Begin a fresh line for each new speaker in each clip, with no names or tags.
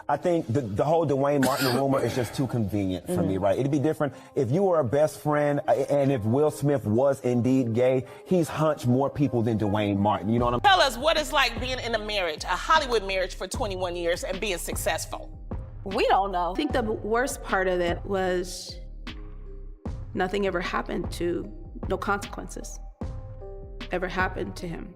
I think the whole Duane Martin rumor is just too convenient for me, right? It'd be different if you were a best friend and if Will Smith was indeed gay, he's hunched more people than Duane Martin. You know what I'm
Tell us what it's like being in a marriage, a Hollywood marriage for 21 years and being successful.
We don't know.
I think the worst part of it was nothing ever happened to, no consequences ever happened to him.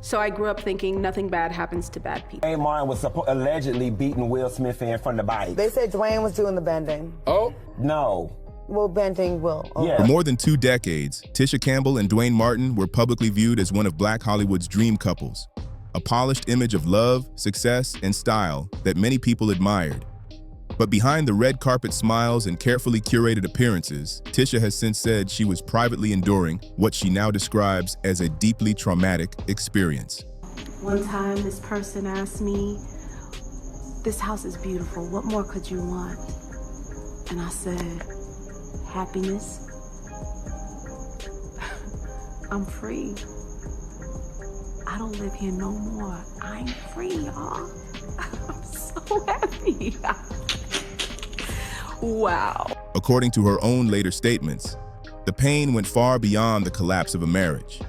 So I grew up thinking nothing bad happens to bad people.
Duane Martin was allegedly beating Will Smith in front of the bike.
They said Duane was doing the bending.
Oh? No.
Well, bending Will. Oh.
Yeah.
For more than 2 decades, Tisha Campbell and Duane Martin were publicly viewed as one of Black Hollywood's dream couples, a polished image of love, success, and style that many people admired. But behind the red carpet smiles and carefully curated appearances, Tisha has since said she was privately enduring what she now describes as a deeply traumatic experience.
One time this person asked me, "This house is beautiful, what more could you want?" And I said, "Happiness." I'm free. I don't live here no more. I'm free, y'all. I'm so happy. Wow.
According to her own later statements, the pain went far beyond the collapse of a marriage.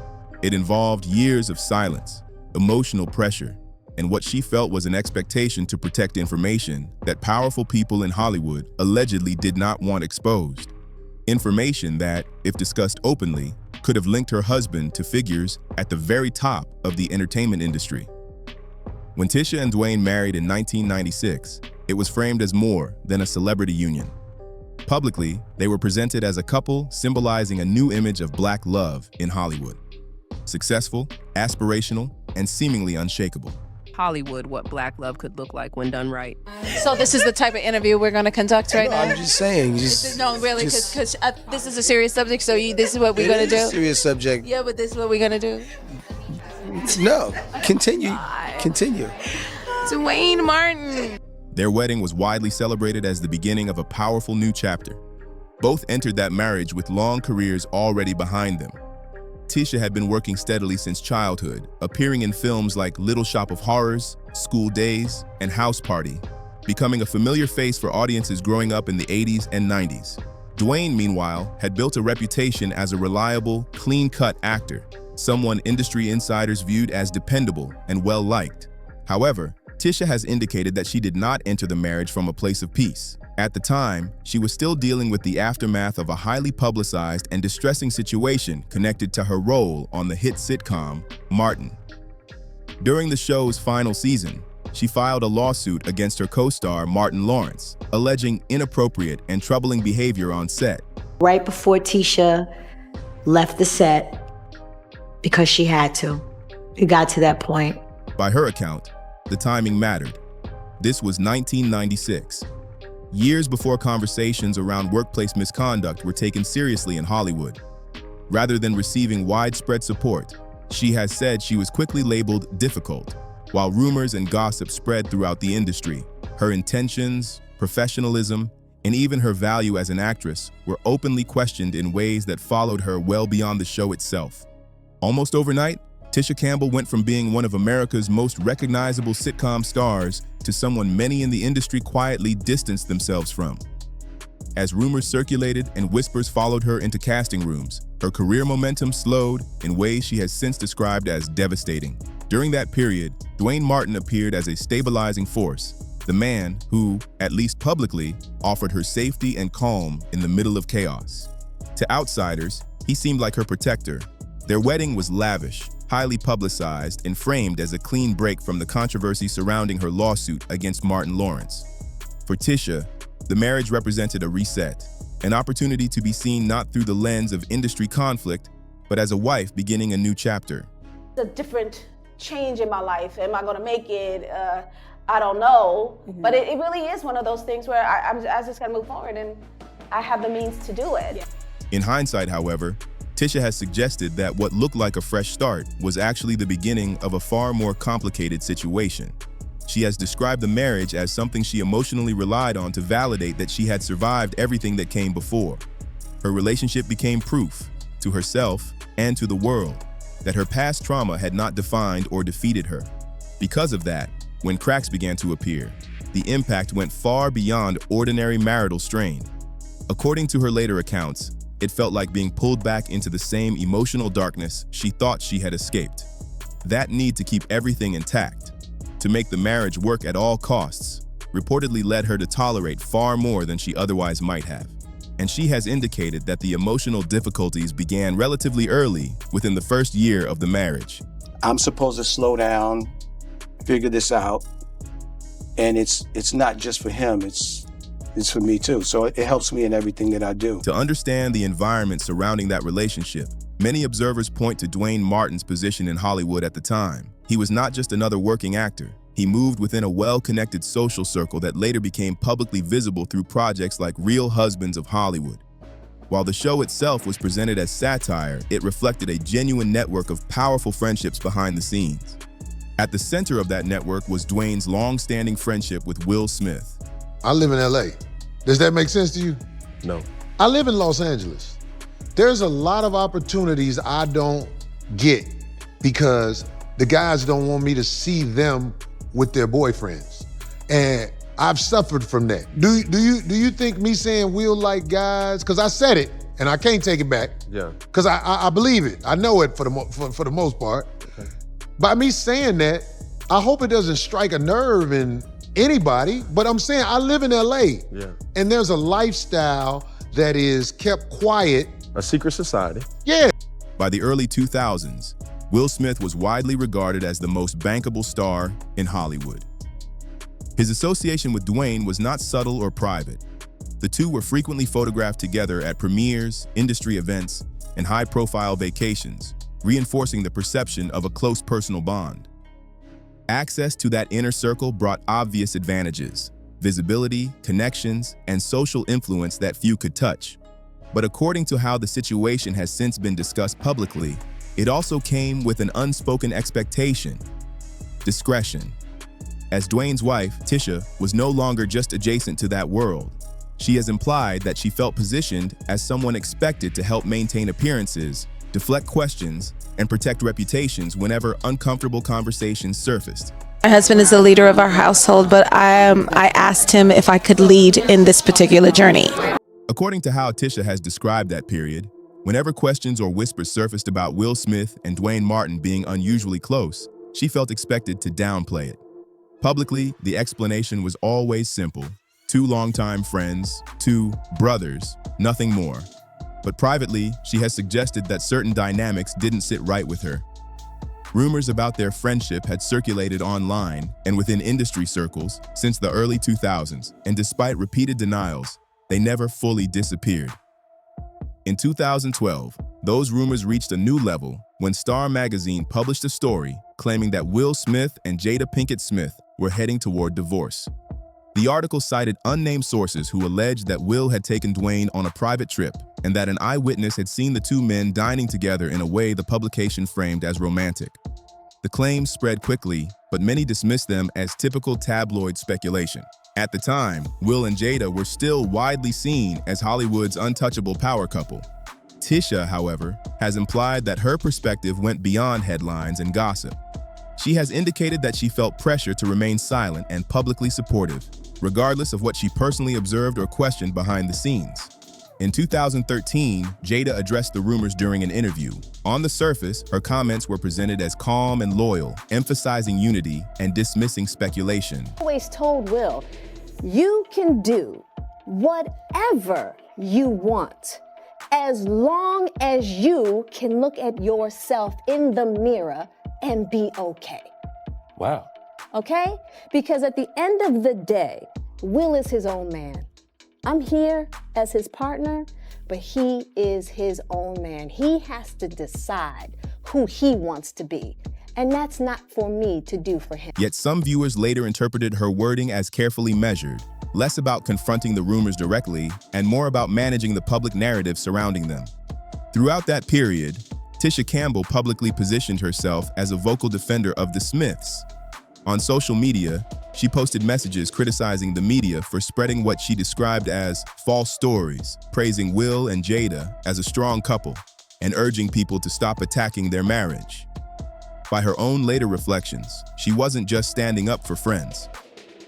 It involved years of silence, emotional pressure, and what she felt was an expectation to protect information that powerful people in Hollywood allegedly did not want exposed. Information that, if discussed openly, could have linked her husband to figures at the very top of the entertainment industry. When Tisha and Duane married in 1996, it was framed as more than a celebrity union. Publicly, they were presented as a couple symbolizing a new image of Black love in Hollywood. Successful, aspirational, and seemingly unshakable.
Hollywood, what Black love could look like when done right.
So this is the type of interview we're going to conduct right now?
I'm just saying.
No, really, because this is a serious subject, so this is what we're going to do?
Serious subject.
Yeah, but this is what we're going to do?
No, continue. Continue.
Duane Martin.
Their wedding was widely celebrated as the beginning of a powerful new chapter. Both entered that marriage with long careers already behind them. Tisha had been working steadily since childhood, appearing in films like Little Shop of Horrors, School Days, and House Party, becoming a familiar face for audiences growing up in the 80s and 90s. Duane, meanwhile, had built a reputation as a reliable, clean-cut actor, someone industry insiders viewed as dependable and well-liked. However, Tisha has indicated that she did not enter the marriage from a place of peace. At the time, she was still dealing with the aftermath of a highly publicized and distressing situation connected to her role on the hit sitcom, Martin. During the show's final season, she filed a lawsuit against her co-star, Martin Lawrence, alleging inappropriate and troubling behavior on set.
Right before Tisha left the set, because she had to. It got to that point.
By her account, the timing mattered. This was 1996. Years before conversations around workplace misconduct were taken seriously in Hollywood. Rather than receiving widespread support, she has said she was quickly labeled difficult. While rumors and gossip spread throughout the industry, her intentions, professionalism, and even her value as an actress were openly questioned in ways that followed her well beyond the show itself. Almost overnight, Tisha Campbell went from being one of America's most recognizable sitcom stars to someone many in the industry quietly distanced themselves from. As rumors circulated and whispers followed her into casting rooms, her career momentum slowed in ways she has since described as devastating. During that period, Duane Martin appeared as a stabilizing force, the man who, at least publicly, offered her safety and calm in the middle of chaos. To outsiders, he seemed like her protector. Their wedding was lavish, highly publicized, and framed as a clean break from the controversy surrounding her lawsuit against Martin Lawrence. For Tisha, the marriage represented a reset, an opportunity to be seen not through the lens of industry conflict, but as a wife beginning a new chapter.
A different change in my life. Am I going to make it? I don't know. But it really is one of those things where I just got to move forward, and I have the means to do it.
In hindsight, however, Tisha has suggested that what looked like a fresh start was actually the beginning of a far more complicated situation. She has described the marriage as something she emotionally relied on to validate that she had survived everything that came before. Her relationship became proof, to herself and to the world, that her past trauma had not defined or defeated her. Because of that, when cracks began to appear, the impact went far beyond ordinary marital strain. According to her later accounts, it felt like being pulled back into the same emotional darkness she thought she had escaped. That need to keep everything intact, to make the marriage work at all costs, reportedly led her to tolerate far more than she otherwise might have. And she has indicated that the emotional difficulties began relatively early, within the first year of the marriage.
I'm supposed to slow down, figure this out, and it's not just for him, it's for me too. So it helps me in everything that I do.
To understand the environment surrounding that relationship, many observers point to Duane Martin's position in Hollywood at the time. He was not just another working actor. He moved within a well-connected social circle that later became publicly visible through projects like Real Husbands of Hollywood. While the show itself was presented as satire, it reflected a genuine network of powerful friendships behind the scenes. At the center of that network was Duane's long-standing friendship with Will Smith.
I live in LA. Does that make sense to you?
No.
I live in Los Angeles. There's a lot of opportunities I don't get because the guys don't want me to see them with their boyfriends. And I've suffered from that. Do you think me saying Will like guys, because I said it and I can't take it back.
Yeah.
Because I believe it. I know it for the most part.
Okay.
By me saying that, I hope it doesn't strike a nerve in anybody, but I'm saying I live in LA.
Yeah.
And there's a lifestyle that is kept quiet.
A secret society.
Yeah.
By the early 2000s, Will Smith was widely regarded as the most bankable star in Hollywood. His association with Duane was not subtle or private. The two were frequently photographed together at premieres, industry events, and high-profile vacations, reinforcing the perception of a close personal bond. Access to that inner circle brought obvious advantages: visibility, connections, and social influence that few could touch. But according to how the situation has since been discussed publicly, it also came with an unspoken expectation: discretion. As Duane's wife, Tisha, was no longer just adjacent to that world. She has implied that she felt positioned as someone expected to help maintain appearances, deflect questions, and protect reputations whenever uncomfortable conversations surfaced.
My husband is the leader of our household, but I asked him if I could lead in this particular journey.
According to how Tisha has described that period, whenever questions or whispers surfaced about Will Smith and Duane Martin being unusually close, she felt expected to downplay it. Publicly, the explanation was always simple: two longtime friends, two brothers, nothing more. But privately, she has suggested that certain dynamics didn't sit right with her. Rumors about their friendship had circulated online and within industry circles since the early 2000s, and despite repeated denials, they never fully disappeared. In 2012, those rumors reached a new level when Star magazine published a story claiming that Will Smith and Jada Pinkett Smith were heading toward divorce. The article cited unnamed sources who alleged that Will had taken Duane on a private trip and that an eyewitness had seen the two men dining together in a way the publication framed as romantic. The claims spread quickly, but many dismissed them as typical tabloid speculation. At the time, Will and Jada were still widely seen as Hollywood's untouchable power couple. Tisha, however, has implied that her perspective went beyond headlines and gossip. She has indicated that she felt pressure to remain silent and publicly supportive, regardless of what she personally observed or questioned behind the scenes. In 2013, Jada addressed the rumors during an interview. On the surface, her comments were presented as calm and loyal, emphasizing unity and dismissing speculation.
I always told Will, you can do whatever you want, as long as you can look at yourself in the mirror and be okay.
Wow.
Okay? Because at the end of the day, Will is his own man. I'm here as his partner, but he is his own man. He has to decide who he wants to be. And that's not for me to do for him.
Yet some viewers later interpreted her wording as carefully measured, less about confronting the rumors directly and more about managing the public narrative surrounding them. Throughout that period, Tisha Campbell publicly positioned herself as a vocal defender of the Smiths. On social media, she posted messages criticizing the media for spreading what she described as false stories, praising Will and Jada as a strong couple, and urging people to stop attacking their marriage. By her own later reflections, she wasn't just standing up for friends.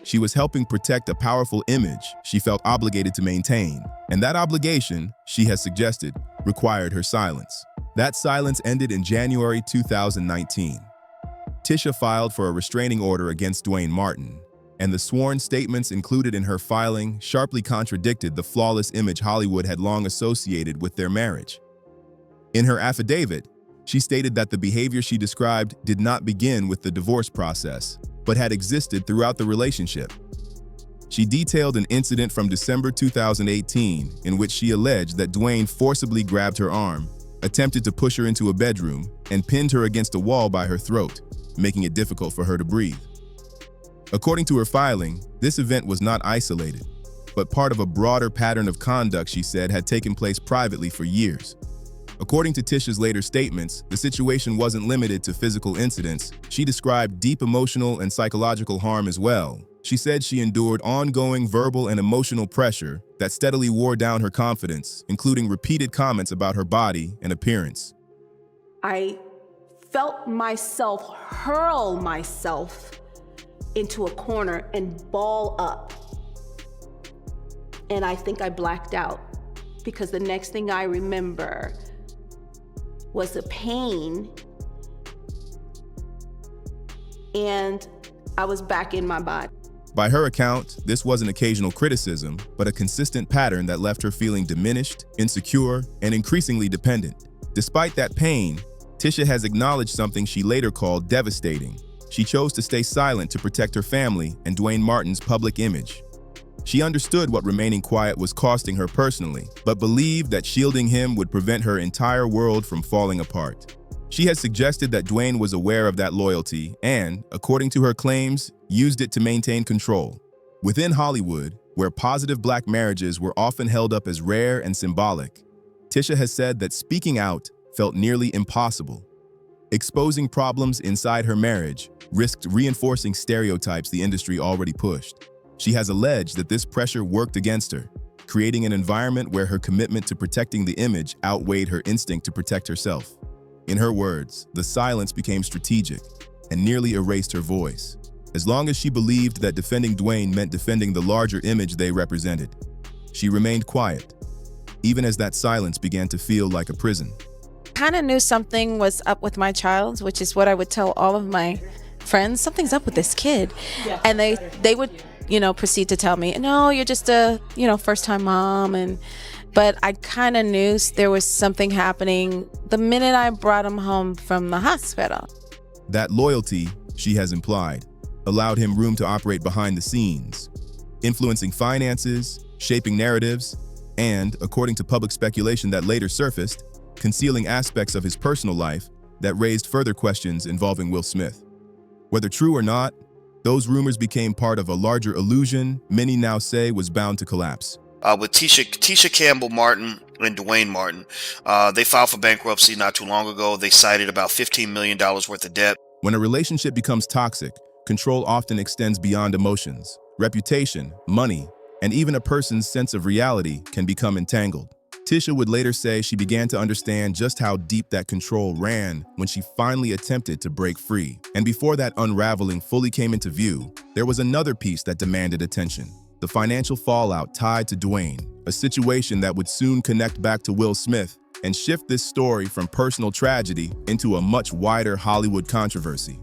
She was helping protect a powerful image she felt obligated to maintain, and that obligation, she has suggested, required her silence. That silence ended in January 2019. Tisha filed for a restraining order against Duane Martin, and the sworn statements included in her filing sharply contradicted the flawless image Hollywood had long associated with their marriage. In her affidavit, she stated that the behavior she described did not begin with the divorce process, but had existed throughout the relationship. She detailed an incident from December 2018 in which she alleged that Duane forcibly grabbed her arm, attempted to push her into a bedroom, and pinned her against a wall by her throat, making it difficult for her to breathe. According to her filing, this event was not isolated, but part of a broader pattern of conduct she said had taken place privately for years. According to Tisha's later statements, the situation wasn't limited to physical incidents. She described deep emotional and psychological harm as well. She said she endured ongoing verbal and emotional pressure that steadily wore down her confidence, including repeated comments about her body and appearance.
I felt myself hurl myself into a corner and ball up. And I think I blacked out because the next thing I remember was the pain, and I was back in my body.
By her account, this wasn't occasional criticism, but a consistent pattern that left her feeling diminished, insecure, and increasingly dependent. Despite that pain, Tisha has acknowledged something she later called devastating. She chose to stay silent to protect her family and Duane Martin's public image. She understood what remaining quiet was costing her personally, but believed that shielding him would prevent her entire world from falling apart. She has suggested that Duane was aware of that loyalty and, according to her claims, used it to maintain control. Within Hollywood, where positive Black marriages were often held up as rare and symbolic, Tisha has said that speaking out felt nearly impossible. Exposing problems inside her marriage risked reinforcing stereotypes the industry already pushed. She has alleged that this pressure worked against her, creating an environment where her commitment to protecting the image outweighed her instinct to protect herself. In her words, the silence became strategic and nearly erased her voice, as long as she believed that defending Duane meant defending the larger image they represented. She remained quiet, even as that silence began to feel like a prison.
Kind of knew something was up with my child, which is what I would tell all of my friends. Something's up with this kid. Yeah. And they would, proceed to tell me, no, you're just a, first-time mom. But I kind of knew there was something happening the minute I brought him home from the hospital.
That loyalty, she has implied, allowed him room to operate behind the scenes, influencing finances, shaping narratives, and, according to public speculation that later surfaced, concealing aspects of his personal life that raised further questions involving Will Smith. Whether true or not, those rumors became part of a larger illusion many now say was bound to collapse.
With Tisha Campbell Martin and Duane Martin, they filed for bankruptcy not too long ago. They cited about $15 million worth of debt.
When a relationship becomes toxic, control often extends beyond emotions. Reputation, money, and even a person's sense of reality can become entangled. Tisha would later say she began to understand just how deep that control ran when she finally attempted to break free. And before that unraveling fully came into view, there was another piece that demanded attention: the financial fallout tied to Duane, a situation that would soon connect back to Will Smith and shift this story from personal tragedy into a much wider Hollywood controversy.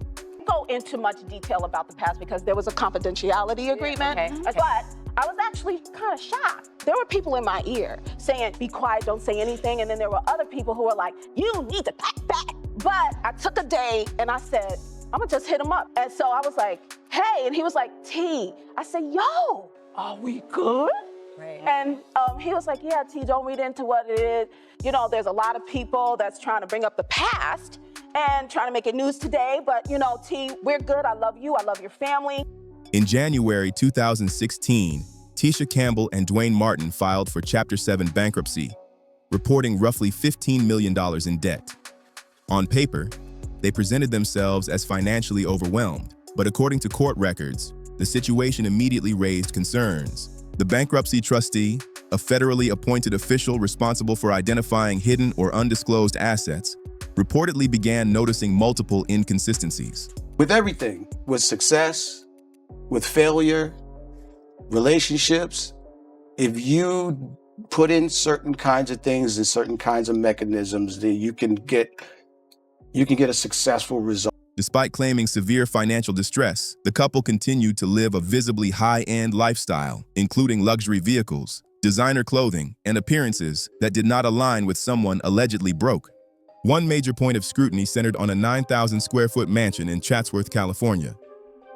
Go into much detail about the past because there was a confidentiality agreement, but I was actually kind of shocked. There were people in my ear saying, be quiet, don't say anything, and then there were other people who were like, you need to pack back. But I took a day and I said, I'm gonna just hit him up. And so I was like, hey, and he was like, T. I said, yo, are we good? Right. And he was like, yeah, T, don't read into what it is. There's a lot of people that's trying to bring up the past and trying to make it news today, but T, we're good, I love you, I love your family.
In January 2016, Tisha Campbell and Duane Martin filed for Chapter 7 bankruptcy, reporting roughly $15 million in debt. On paper, they presented themselves as financially overwhelmed, but according to court records, the situation immediately raised concerns. The bankruptcy trustee, a federally appointed official responsible for identifying hidden or undisclosed assets, reportedly began noticing multiple inconsistencies.
With everything, with success, with failure, relationships, if you put in certain kinds of things and certain kinds of mechanisms, then you can get a successful result.
Despite claiming severe financial distress, the couple continued to live a visibly high-end lifestyle, including luxury vehicles, designer clothing, and appearances that did not align with someone allegedly broke. One major point of scrutiny centered on a 9,000 square foot mansion in Chatsworth, California.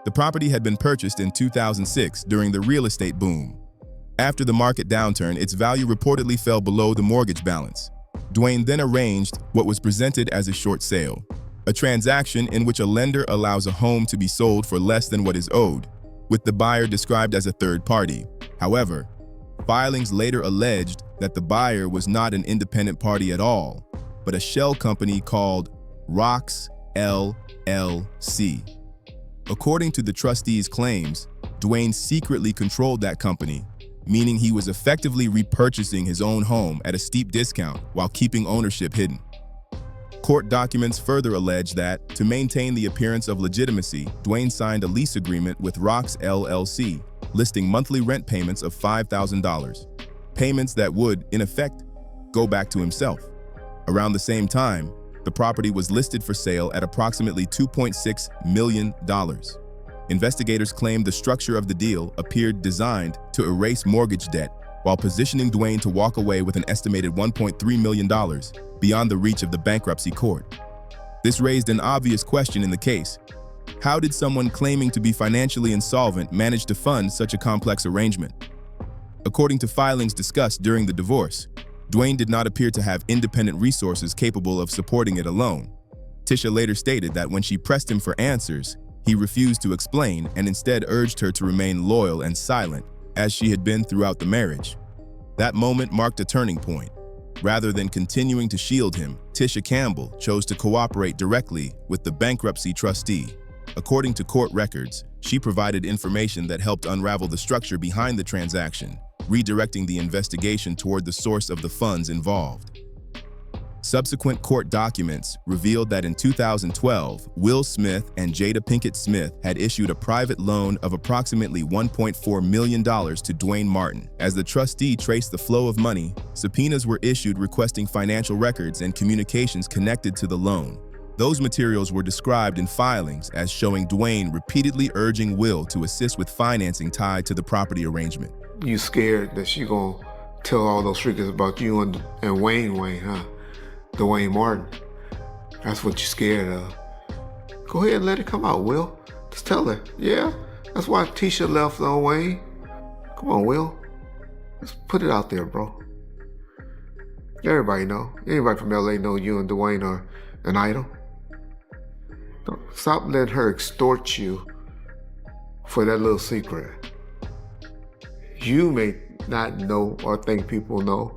The property had been purchased in 2006 during the real estate boom. After the market downturn, its value reportedly fell below the mortgage balance. Duane then arranged what was presented as a short sale, a transaction in which a lender allows a home to be sold for less than what is owed, with the buyer described as a third party. However, filings later alleged that the buyer was not an independent party at all, but a shell company called Rox LLC. According to the trustee's claims, Duane secretly controlled that company, meaning he was effectively repurchasing his own home at a steep discount while keeping ownership hidden. Court documents further allege that, to maintain the appearance of legitimacy, Duane signed a lease agreement with Rox LLC, listing monthly rent payments of $5,000, payments that would, in effect, go back to himself. Around the same time, the property was listed for sale at approximately $2.6 million. Investigators claimed the structure of the deal appeared designed to erase mortgage debt while positioning Duane to walk away with an estimated $1.3 million beyond the reach of the bankruptcy court. This raised an obvious question in the case. How did someone claiming to be financially insolvent manage to fund such a complex arrangement? According to filings discussed during the divorce, Duane did not appear to have independent resources capable of supporting it alone. Tisha later stated that when she pressed him for answers, he refused to explain and instead urged her to remain loyal and silent, as she had been throughout the marriage. That moment marked a turning point. Rather than continuing to shield him, Tisha Campbell chose to cooperate directly with the bankruptcy trustee. According to court records, she provided information that helped unravel the structure behind the transaction, redirecting the investigation toward the source of the funds involved. Subsequent court documents revealed that in 2012, Will Smith and Jada Pinkett Smith had issued a private loan of approximately $1.4 million to Duane Martin. As the trustee traced the flow of money, subpoenas were issued requesting financial records and communications connected to the loan. Those materials were described in filings as showing Duane repeatedly urging Will to assist with financing tied to the property arrangement.
You scared that she gonna tell all those freakers about you and Wayne, huh? Duane Martin. That's what you're scared of. Go ahead and let it come out, Will. Just tell her, yeah, that's why Tisha left on Wayne. Come on, Will. Just put it out there, bro. Everybody know. Anybody from LA know you and Duane are an idol. Stop letting her extort you for that little secret. You may not know or think people know,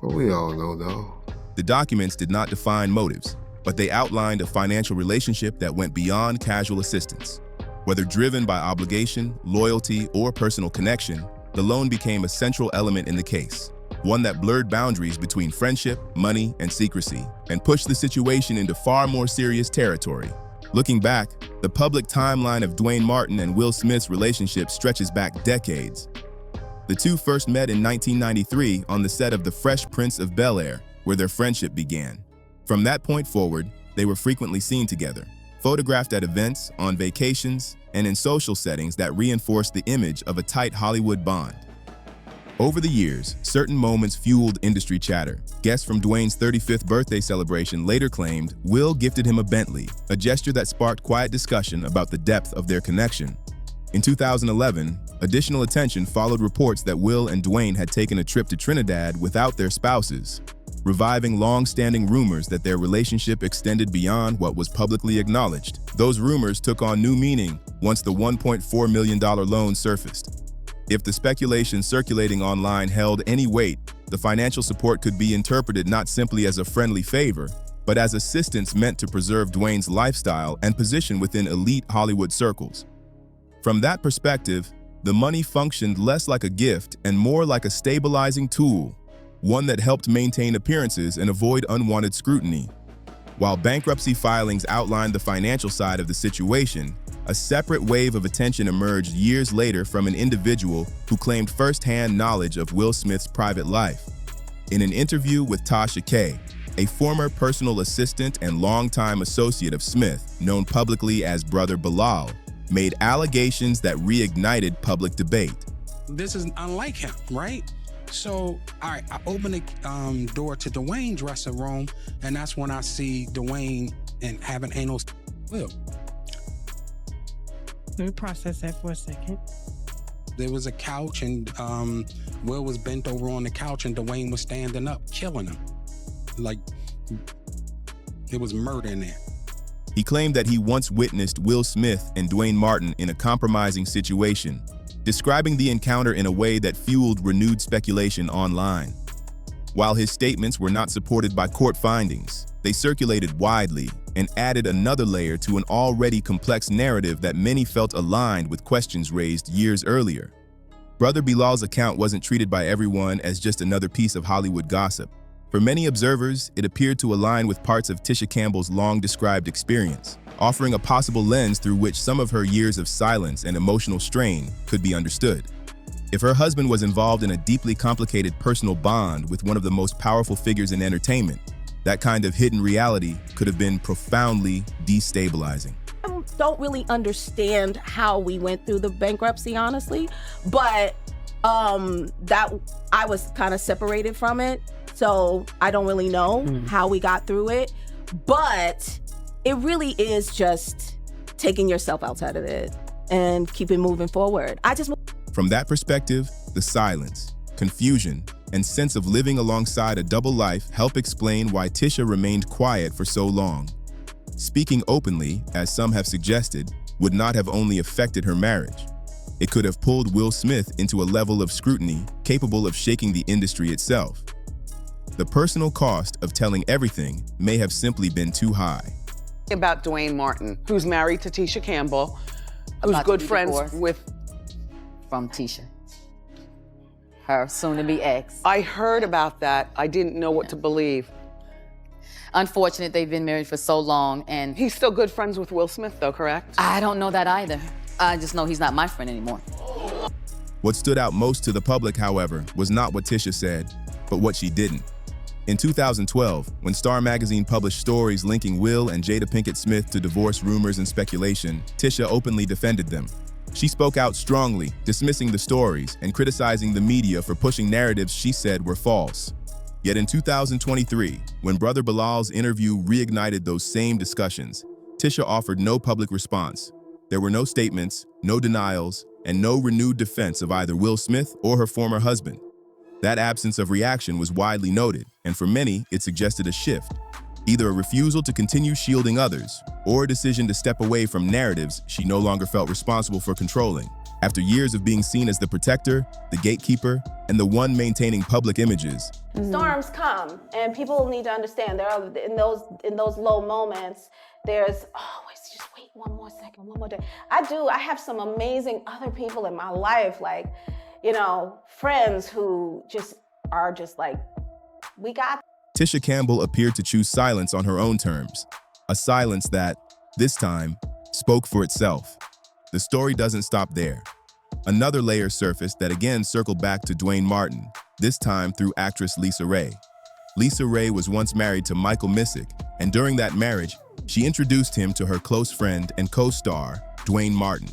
but we all know though.
The documents did not define motives, but they outlined a financial relationship that went beyond casual assistance. Whether driven by obligation, loyalty, or personal connection, the loan became a central element in the case, one that blurred boundaries between friendship, money, and secrecy, and pushed the situation into far more serious territory. Looking back, the public timeline of Duane Martin and Will Smith's relationship stretches back decades. The two first met in 1993 on the set of The Fresh Prince of Bel-Air, where their friendship began. From that point forward, they were frequently seen together, photographed at events, on vacations, and in social settings that reinforced the image of a tight Hollywood bond. Over the years, certain moments fueled industry chatter. Guests from Duane's 35th birthday celebration later claimed Will gifted him a Bentley, a gesture that sparked quiet discussion about the depth of their connection. In 2011, additional attention followed reports that Will and Duane had taken a trip to Trinidad without their spouses, reviving long-standing rumors that their relationship extended beyond what was publicly acknowledged. Those rumors took on new meaning once the $1.4 million loan surfaced. If the speculation circulating online held any weight, the financial support could be interpreted not simply as a friendly favor, but as assistance meant to preserve Duane's lifestyle and position within elite Hollywood circles. From that perspective, the money functioned less like a gift and more like a stabilizing tool, one that helped maintain appearances and avoid unwanted scrutiny. While bankruptcy filings outlined the financial side of the situation, a separate wave of attention emerged years later from an individual who claimed firsthand knowledge of Will Smith's private life. In an interview with Tasha K., a former personal assistant and longtime associate of Smith, known publicly as Brother Bilal, made allegations that reignited public debate.
This is unlike him, right? So I open the door to Duane's dressing room, and that's when I see Duane and having anal Will.
Let me process that for a second.
There was a couch, and Will was bent over on the couch, and Duane was standing up, killing him. Like, there was murder in there.
He claimed that he once witnessed Will Smith and Duane Martin in a compromising situation, describing the encounter in a way that fueled renewed speculation online. While his statements were not supported by court findings, they circulated widely and added another layer to an already complex narrative that many felt aligned with questions raised years earlier. Brother Bilal's account wasn't treated by everyone as just another piece of Hollywood gossip. For many observers, it appeared to align with parts of Tisha Campbell's long-described experience, offering a possible lens through which some of her years of silence and emotional strain could be understood. If her husband was involved in a deeply complicated personal bond with one of the most powerful figures in entertainment, that kind of hidden reality could have been profoundly destabilizing.
I don't really understand how we went through the bankruptcy, honestly, but that I was kind of separated from it. So I don't really know how we got through it, but it really is just taking yourself outside of it and keeping moving forward.
From that perspective, the silence, confusion, and sense of living alongside a double life help explain why Tisha remained quiet for so long. Speaking openly, as some have suggested, would not have only affected her marriage. It could have pulled Will Smith into a level of scrutiny capable of shaking the industry itself. The personal cost of telling everything may have simply been too high.
About Duane Martin, who's married to Tisha Campbell, who's good friends with...
From Tisha, her soon-to-be ex.
I heard about that. I didn't know what to believe.
Unfortunate, they've been married for so long, and...
He's still good friends with Will Smith, though, correct?
I don't know that either. I just know he's not my friend anymore.
What stood out most to the public, however, was not what Tisha said, but what she didn't. In 2012, when Star Magazine published stories linking Will and Jada Pinkett Smith to divorce rumors and speculation, Tisha openly defended them. She spoke out strongly, dismissing the stories and criticizing the media for pushing narratives she said were false. Yet in 2023, when Brother Bilal's interview reignited those same discussions, Tisha offered no public response. There were no statements, no denials, and no renewed defense of either Will Smith or her former husband. That absence of reaction was widely noted, and for many, it suggested a shift, either a refusal to continue shielding others, or a decision to step away from narratives she no longer felt responsible for controlling. After years of being seen as the protector, the gatekeeper, and the one maintaining public images.
Storms come, and people need to understand there are in those low moments, there's always just wait one more second, one more day. I have some amazing other people in my life, like, you know, friends who just are just like, we got.
Tisha Campbell appeared to choose silence on her own terms, a silence that, this time, spoke for itself. The story doesn't stop there. Another layer surfaced that again circled back to Duane Martin, this time through actress Lisa Ray. Lisa Ray was once married to Michael Missick, and during that marriage, she introduced him to her close friend and co-star, Duane Martin.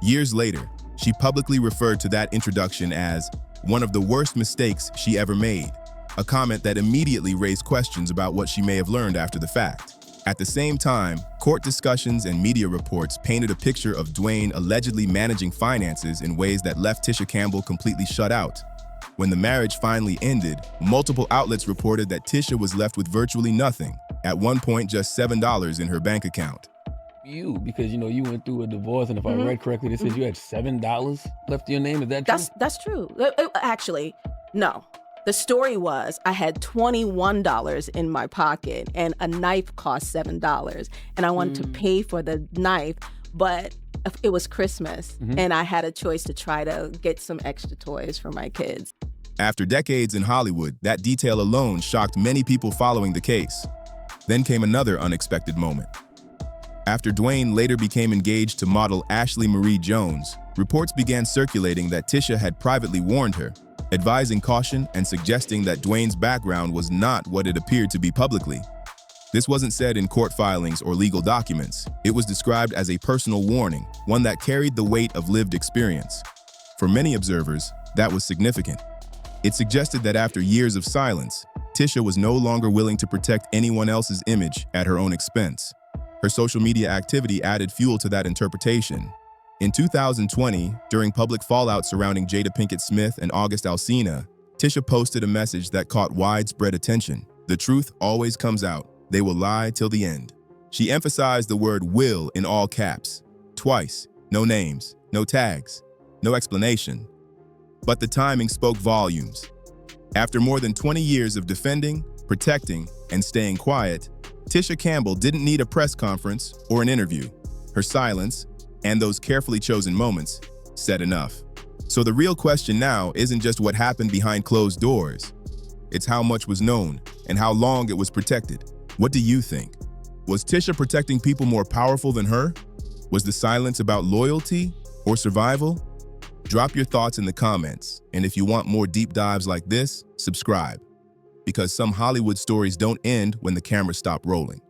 Years later, she publicly referred to that introduction as one of the worst mistakes she ever made, a comment that immediately raised questions about what she may have learned after the fact. At the same time, court discussions and media reports painted a picture of Duane allegedly managing finances in ways that left Tisha Campbell completely shut out. When the marriage finally ended, multiple outlets reported that Tisha was left with virtually nothing, at one point just $7 in her bank account.
Because you went through a divorce, and if I read correctly, they said you had $7 left in your name. Is that true?
That's true. Actually, no. The story was I had $21 in my pocket, and a knife cost $7, and I wanted to pay for the knife, but it was Christmas, and I had a choice to try to get some extra toys for my kids.
After decades in Hollywood, that detail alone shocked many people following the case. Then came another unexpected moment. After Duane later became engaged to model Ashley Marie Jones, reports began circulating that Tisha had privately warned her, advising caution and suggesting that Duane's background was not what it appeared to be publicly. This wasn't said in court filings or legal documents. It was described as a personal warning, one that carried the weight of lived experience. For many observers, that was significant. It suggested that after years of silence, Tisha was no longer willing to protect anyone else's image at her own expense. Her social media activity added fuel to that interpretation. In 2020, during public fallout surrounding Jada Pinkett Smith and August Alsina, Tisha posted a message that caught widespread attention. The truth always comes out. They will lie till the end. She emphasized the word will in all caps. Twice. No names, no tags, no explanation. But the timing spoke volumes. After more than 20 years of defending, protecting, and staying quiet, Tisha Campbell didn't need a press conference or an interview. Her silence, and those carefully chosen moments, said enough. So the real question now isn't just what happened behind closed doors. It's how much was known and how long it was protected. What do you think? Was Tisha protecting people more powerful than her? Was the silence about loyalty or survival? Drop your thoughts in the comments, and if you want more deep dives like this, subscribe. Because some Hollywood stories don't end when the cameras stop rolling.